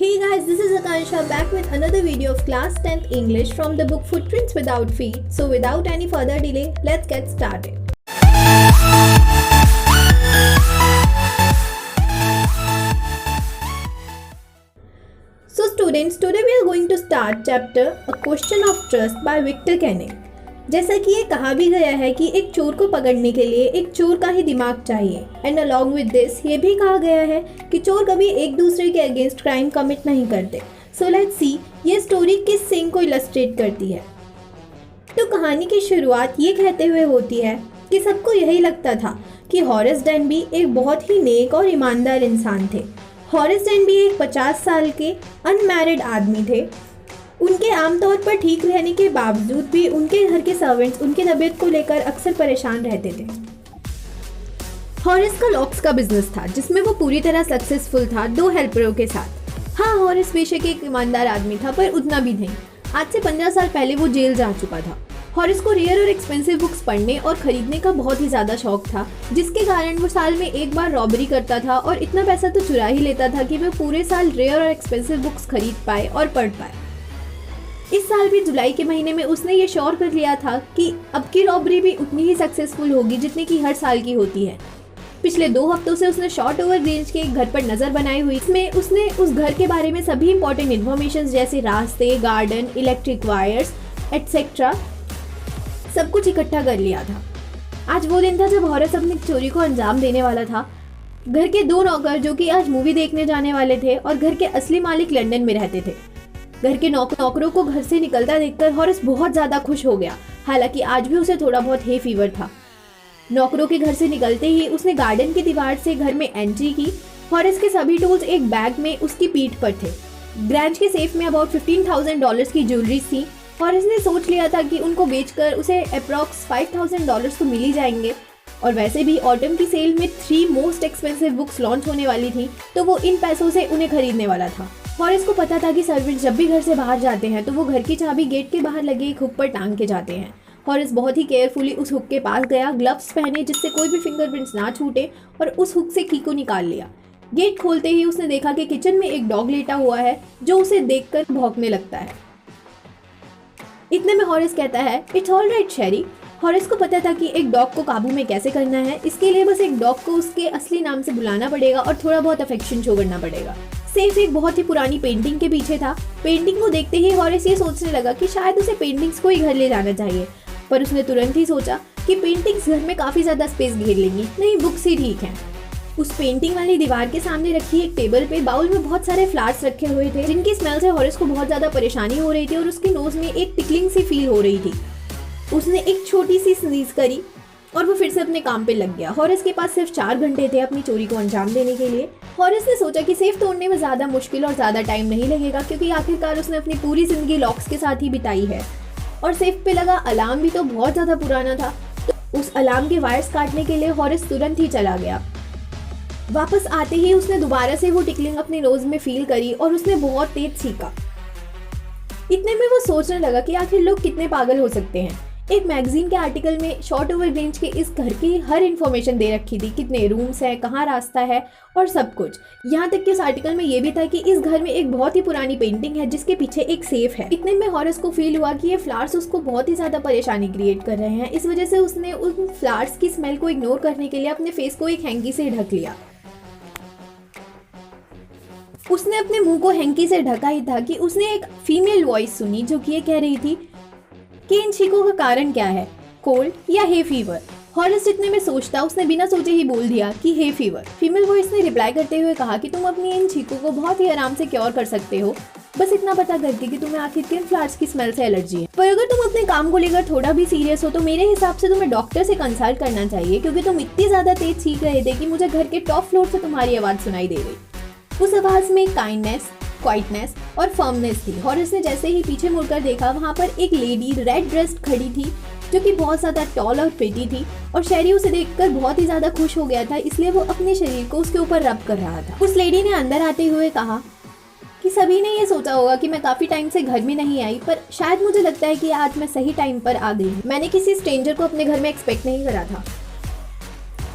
Hey guys, this is Akansha back with another video of class 10th English from the book Footprints Without Feet. So without any further delay, let's get started. So students, today we are going to start chapter A Question of Trust by Victor Kenning. जैसा कि ये कहा भी गया है कि एक चोर को पकड़ने के लिए एक चोर का ही दिमाग चाहिए एंड अलॉन्ग विद दिस ये भी कहा गया है कि चोर कभी एक दूसरे के अगेंस्ट क्राइम कमिट नहीं करते. सो लेट्स सी ये स्टोरी किस सीन को इलस्ट्रेट करती है. तो कहानी की शुरुआत ये कहते हुए होती है कि सबको यही लगता था कि हॉरेस डेनबी एक बहुत ही नेक और ईमानदार इंसान थे. हॉरेस डेनबी एक 50 साल के अनमैरिड आदमी थे. उनके आमतौर पर ठीक रहने के बावजूद भी उनके घर के सर्वेंट्स उनकी तबीयत को लेकर अक्सर परेशान रहते थे. हॉरेस का लॉक्स का बिजनेस था जिसमें वो पूरी तरह सक्सेसफुल था 2 हेल्परों के साथ. हाँ, हॉरेस बेशक एक ईमानदार आदमी था पर उतना भी नहीं. आज से 15 साल पहले वो जेल जा चुका था. हॉरेस को रेयर और एक्सपेंसिव बुक्स पढ़ने और खरीदने का बहुत ही ज़्यादा शौक था जिसके कारण वो साल में एक बार रॉबरी करता था और इतना पैसा तो चुरा ही लेता था कि वो पूरे साल रेयर और एक्सपेंसिव बुक्स खरीद पाए और पढ़ पाए. इस साल भी जुलाई के महीने में उसने ये श्योर कर लिया था कि अब की रॉबरी भी उतनी ही सक्सेसफुल होगी जितनी की हर साल की होती है. पिछले 2 हफ्तों से उसने शॉर्ट ओवर रेंज के एक घर पर नज़र बनाई हुई. इसमें उसने उस घर के बारे में सभी इंपॉर्टेंट इन्फॉर्मेशन जैसे रास्ते, गार्डन, इलेक्ट्रिक वायर्स एटसेट्रा सब कुछ इकट्ठा कर लिया था. आज वो दिन था जब हॉरेस अपनी चोरी को अंजाम देने वाला था. घर के 2 नौकर जो कि आज मूवी देखने जाने वाले थे और घर के असली मालिक लंदन में रहते थे. घर के नौकरों को घर से निकलता देखकर हॉरेस बहुत ज़्यादा खुश हो गया. हालांकि आज भी उसे थोड़ा बहुत हे फीवर था. नौकरों के घर से निकलते ही उसने गार्डन की दीवार से घर में एंट्री की. हॉरेस के सभी टूल्स एक बैग में उसकी पीठ पर थे. ग्रैंज के सेफ में अबाउट $15,000 की ज्वेलरी थी. हॉरेस ने सोच लिया था कि उनको बेचकर उसे अप्रॉक्स $5,000 तो मिल ही जाएंगे. और वैसे भी ऑटम की सेल में 3 मोस्ट एक्सपेंसिव बुक्स लॉन्च होने वाली थी तो वो इन पैसों से उन्हें खरीदने वाला था. हॉरेस को पता था कि सर्वेंट जब भी घर से बाहर जाते हैं तो वो घर की चाबी गेट के बाहर लगे एक हुक पर टांग के जाते हैं. हॉरेस बहुत ही केयरफुली उस हुक के पास गया, ग्लव्स पहने जिससे कोई भी फिंगरप्रिंट्स ना छूटे और उस हुक से की को निकाल लिया. गेट खोलते ही उसने देखा कि किचन में एक डॉग लेटा हुआ है जो उसे देखकर भौंकने लगता है. इतने में हॉरेस कहता है, it's all right Sheri. Horace को पता था कि एक डॉग को काबू में कैसे करना है. इसके लिए बस एक डॉग को उसके असली नाम से बुलाना पड़ेगा और थोड़ा बहुत अफेक्शन शो करना पड़ेगा. सेफ एक बहुत ही पुरानी पेंटिंग के पीछे था. पेंटिंग को देखते ही हॉरेस ये सोचने लगा कि शायद उसे पेंटिंग्स को ही घर ले जाना चाहिए. पर उसने तुरंत ही सोचा कि पेंटिंग्स घर में काफ़ी ज़्यादा स्पेस घेर लेंगी, नहीं बुक्स ही ठीक हैं. उस पेंटिंग वाली दीवार के सामने रखी एक टेबल पे बाउल में बहुत सारे फ्लावर्स रखे हुए थे जिनकी स्मेल से हॉरेस को बहुत ज़्यादा परेशानी हो रही थी और उसके नोज में एक टिकलिंग सी फील हो रही थी. उसने एक छोटी सी स्नीज करी और वो फिर से अपने काम पे लग गया. हॉरेस के पास सिर्फ 4 घंटे थे अपनी चोरी को अंजाम देने के लिए. हॉरेस ने सोचा कि सेफ तोड़ने में ज़्यादा मुश्किल और ज़्यादा टाइम नहीं लगेगा क्योंकि आखिरकार उसने अपनी पूरी ज़िंदगी लॉक्स के साथ ही बिताई है. और सेफ पे लगा अलार्म भी तो बहुत ज़्यादा पुराना था. तो उस अलार्म के वायर्स काटने के लिए हॉरेस तुरंत ही चला गया. वापस आते ही उसने दोबारा से वो टिकलिंग अपने नोज में फील करी और उसने बहुत तेज सीखा. इतने में वो सोचने लगा कि आखिर लोग कितने पागल हो सकते हैं. एक मैगजीन के आर्टिकल में शॉर्ट ओवर रेंज के इस घर की हर इन्फॉर्मेशन दे रखी थी, कितने रूम्स हैं, कहाँ रास्ता है और सब कुछ. यहाँ तक कि उस आर्टिकल में ये भी था कि इस घर में एक बहुत ही पुरानी पेंटिंग है जिसके पीछे एक सेफ है. इतने में हॉरेस को फील हुआ कि ये फ्लावर्स उसको बहुत ही ज़्यादा परेशानी क्रिएट कर रहे हैं. इस वजह से उसने उन फ्लावर्स की स्मेल को इग्नोर करने के लिए अपने फेस को एक हैंकी से ढक लिया. उसने अपने मुंह को हैंकी से ढका ही था कि उसने एक फीमेल वॉइस सुनी जो कि ये कह रही थी कि इन छींकों का कारण क्या है, कोल्ड या हे फीवर. हॉरेस जितने में सोचता उसने बिना सोचे ही बोल दिया कि हे फीवर. फीमेल वॉइस ने रिप्लाई करते हुए कहा कि तुम अपनी इन छींकों को बहुत ही आराम से क्योर कर सकते हो, बस इतना पता करके कि तुम्हें आखिर किन फ्लावर्स की स्मेल से एलर्जी है. पर अगर तुम अपने काम को लेकर थोड़ा भी सीरियस हो तो मेरे हिसाब से तुम्हें डॉक्टर से कंसल्ट करना चाहिए क्योंकि तुम इतनी ज़्यादा तेज सीख रहे थे कि मुझे घर के टॉप फ्लोर से तुम्हारी आवाज़ सुनाई दे गई. उस आवाज़ में काइंडनेस, क्वाइटनेस और फर्मनेस थी. हॉरेस ने जैसे ही पीछे मुड़कर देखा वहाँ पर एक लेडी रेड ड्रेस खड़ी थी जो कि बहुत ज़्यादा टॉल और प्रिटी थी और शेरी उसे देखकर बहुत ही ज़्यादा खुश हो गया था इसलिए वो अपने शरीर को उसके ऊपर रब कर रहा था. उस लेडी ने अंदर आते हुए कहा कि सभी ने ये सोचा होगा कि मैं काफ़ी टाइम से घर में नहीं आई पर शायद मुझे लगता है कि आज मैं सही टाइम पर आ गई. मैंने किसी स्ट्रेंजर को अपने घर में एक्सपेक्ट नहीं करा था.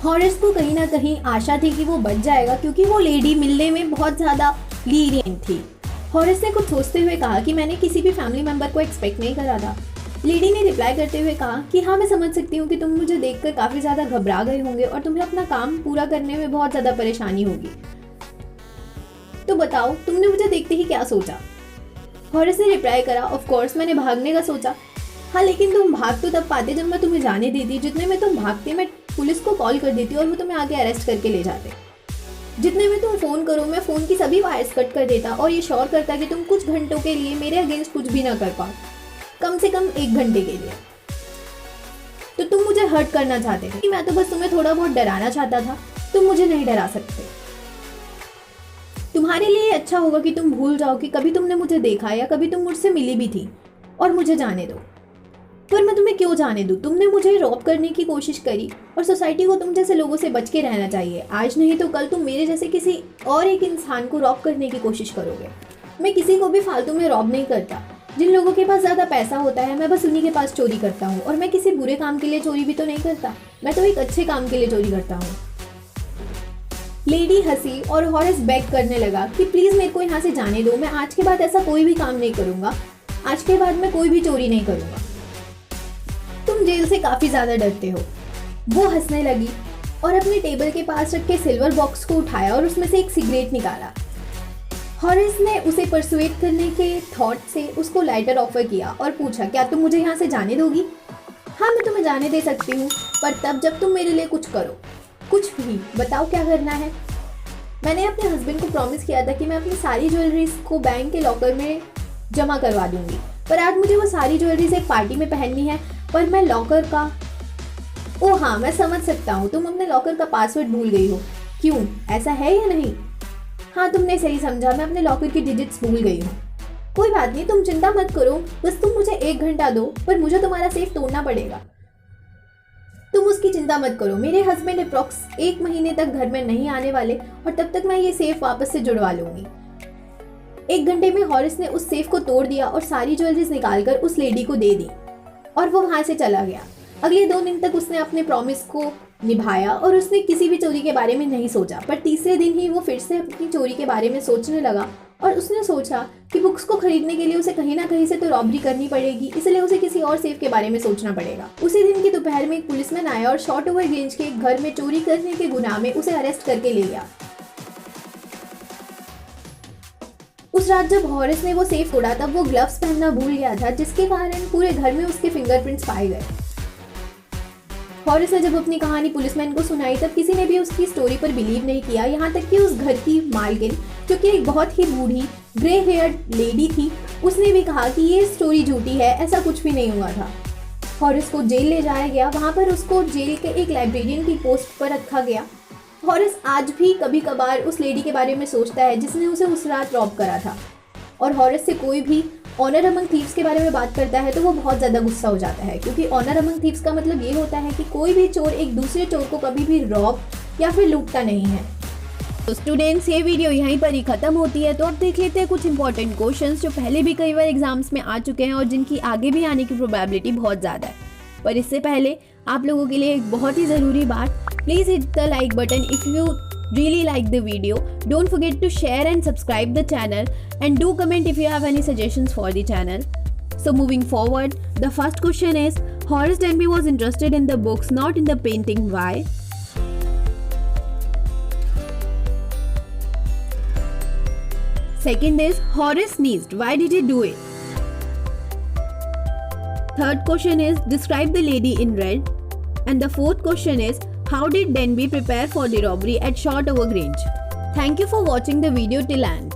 हॉरेस को कहीं ना कहीं आशा थी कि वो बच जाएगा क्योंकि वो लेडी मिलने में बहुत ज़्यादा लीनियंट थी. हॉरिस ने कुछ सोचते हुए कहा कि मैंने किसी भी फैमिली मेंबर को एक्सपेक्ट नहीं करा था। लेडी ने रिप्लाई करते हुए कहा कि हाँ, मैं समझ सकती हूँ कि तुम मुझे देखकर काफ़ी ज़्यादा घबरा गए होंगे और तुम्हें अपना काम पूरा करने में बहुत ज़्यादा परेशानी होगी। तो बताओ, तुमने मुझे देखते ही क्या सोचा? हॉरिस ने रिप्लाई करा, ऑफ कोर्स मैंने भागने का सोचा। हाँ, लेकिन तुम भाग तो तब पाते जब मैं तुम्हें जाने देती। जितने में तुम भागते मैं पुलिस को कॉल कर देती और वो तुम्हें आगे अरेस्ट करके ले जाते। जितने में तुम फ़ोन करो मैं फ़ोन की सभी वायर्स कट कर देता और ये श्योर करता कि तुम कुछ घंटों के लिए मेरे अगेंस्ट कुछ भी ना कर पाओ, कम से कम 1 घंटे के लिए। तो तुम मुझे हर्ट करना चाहते थे। मैं तो बस तुम्हें थोड़ा बहुत डराना चाहता था। तुम मुझे नहीं डरा सकते। तुम्हारे लिए अच्छा होगा कि तुम भूल जाओ कि कभी तुमने मुझे देखा या कभी तुम मुझसे मिली भी थी, और मुझे जाने दो। पर मैं तुम्हें क्यों जाने दूँ? तुमने मुझे रॉब करने की कोशिश करी और सोसाइटी को तुम जैसे लोगों से बच के रहना चाहिए। आज नहीं तो कल तुम मेरे जैसे किसी और एक इंसान को रॉब करने की कोशिश करोगे। मैं किसी को भी फालतू में रॉब नहीं करता। जिन लोगों के पास ज़्यादा पैसा होता है मैं बस उन्हीं के पास चोरी करता हूँ, और मैं किसी बुरे काम के लिए चोरी भी तो नहीं करता। मैं तो एक अच्छे काम के लिए चोरी करता हूँ। लेडी हंसी और हॉरिस बेग करने लगा कि प्लीज़ मेरे को यहाँ से जाने दो। मैं आज के बाद ऐसा कोई भी काम नहीं करूँगा। आज के बाद मैं कोई भी चोरी नहीं करूँगा। तुम जेल से काफ़ी ज़्यादा डरते हो। वो हंसने लगी और अपने टेबल के पास रखे सिल्वर बॉक्स को उठाया और उसमें से एक सिगरेट निकाला। हॉरिस ने उसे परसुएट करने के थॉट से उसको लाइटर ऑफर किया और पूछा, क्या तुम मुझे यहाँ से जाने दोगी? हाँ, मैं तुम्हें जाने दे सकती हूँ, पर तब जब तुम मेरे लिए कुछ करो। कुछ भी बताओ, क्या करना है? मैंने अपने हस्बैंड को प्रॉमिस किया था कि मैं अपनी सारी ज्वेलरीज को बैंक के लॉकर में जमा करवा दूंगी, पर आज मुझे वो सारी ज्वेलरीज एक पार्टी में पहननी है। पर मैं लॉकर का ओह हाँ, मैं समझ सकता हूँ, तुम अपने लॉकर का पासवर्ड भूल गई हो। क्यों, ऐसा है या नहीं? हाँ, तुमने सही समझा, मैं अपने लॉकर की डिजिट्स भूल गई हूँ। कोई बात नहीं, तुम चिंता मत करो, बस तुम मुझे 1 घंटा दो, पर मुझे तुम्हारा सेफ तोड़ना पड़ेगा। तुम उसकी चिंता मत करो, मेरे हस्बैंड अप्रॉक्स 1 महीने तक घर में नहीं आने वाले और तब तक मैं ये सेफ वापस से जुड़वा लूंगी। 1 घंटे में हॉरिस ने उस सेफ को तोड़ दिया और सारी ज्वेलरीज निकालकर उस लेडी को दे दी और वो वहां से चला गया। अगले 2 दिन तक उसने अपने प्रॉमिस को निभाया और उसने किसी भी चोरी के बारे में नहीं सोचा। पर तीसरे दिन ही वो फिर से अपनी चोरी के बारे में सोचने लगा और उसने सोचा कि बुक्स को खरीदने के लिए उसे कहीं ना कहीं से तो रॉबरी करनी पड़ेगी, इसलिए उसे किसी और सेफ के बारे में सोचना पड़ेगा। उसी दिन की दोपहर में एक पुलिसमैन आया और शॉर्ट ओवर रेंज के एक घर में चोरी करने के गुनाह में उसे अरेस्ट करके ले गया। उस रात जब हॉरिस ने वो सेफ तोड़ा तब वो ग्लव्स पहनना भूल गया था, जिसके कारण पूरे घर में उसके फिंगरप्रिंट्स पाए गए। हॉरिस ने जब अपनी कहानी पुलिसमैन को सुनाई तब किसी ने भी उसकी स्टोरी पर बिलीव नहीं किया, यहाँ तक कि उस घर की मालकिन, जो कि एक बहुत ही बूढ़ी ग्रे हेयर्ड लेडी थी, उसने भी कहा कि ये स्टोरी झूठी है, ऐसा कुछ भी नहीं हुआ था। हॉरिस को जेल ले जाया गया। वहाँ पर उसको जेल के एक लाइब्रेरियन की पोस्ट पर रखा गया। हॉरिस आज भी कभी कभार उस लेडी के बारे में सोचता है जिसने उसे उस रात रॉब करा था, और हॉरिस से कोई भी ऑनर अमंग थीव्स के बारे में बात करता है तो वो बहुत ज़्यादा गुस्सा हो जाता है, क्योंकि ऑनर अमंग थीव्स का मतलब ये होता है कि कोई भी चोर एक दूसरे चोर को कभी भी रॉब या फिर लूटता नहीं है। तो स्टूडेंट्स, ये वीडियो यहीं पर ही ख़त्म होती है। तो अब देख लेते हैं कुछ इंपॉर्टेंट क्वेश्चंस जो पहले भी कई बार एग्जाम्स में आ चुके हैं और जिनकी आगे भी आने की प्रोबेबिलिटी बहुत ज़्यादा है। पर इससे पहले आप लोगों के लिए एक बहुत ही ज़रूरी बात, please hit the like button if you really like the video. Don't forget to share and subscribe the channel, and do comment if you have any suggestions for the channel. So moving forward, the first question is, Horace Denby was interested in the books, not in the painting. Why? Second is, Horace sneezed. Why did he do it? Third question is, describe the lady in red. And the fourth question is, how did Denby prepare for the robbery at Short Over Grange? Thank you for watching the video till end.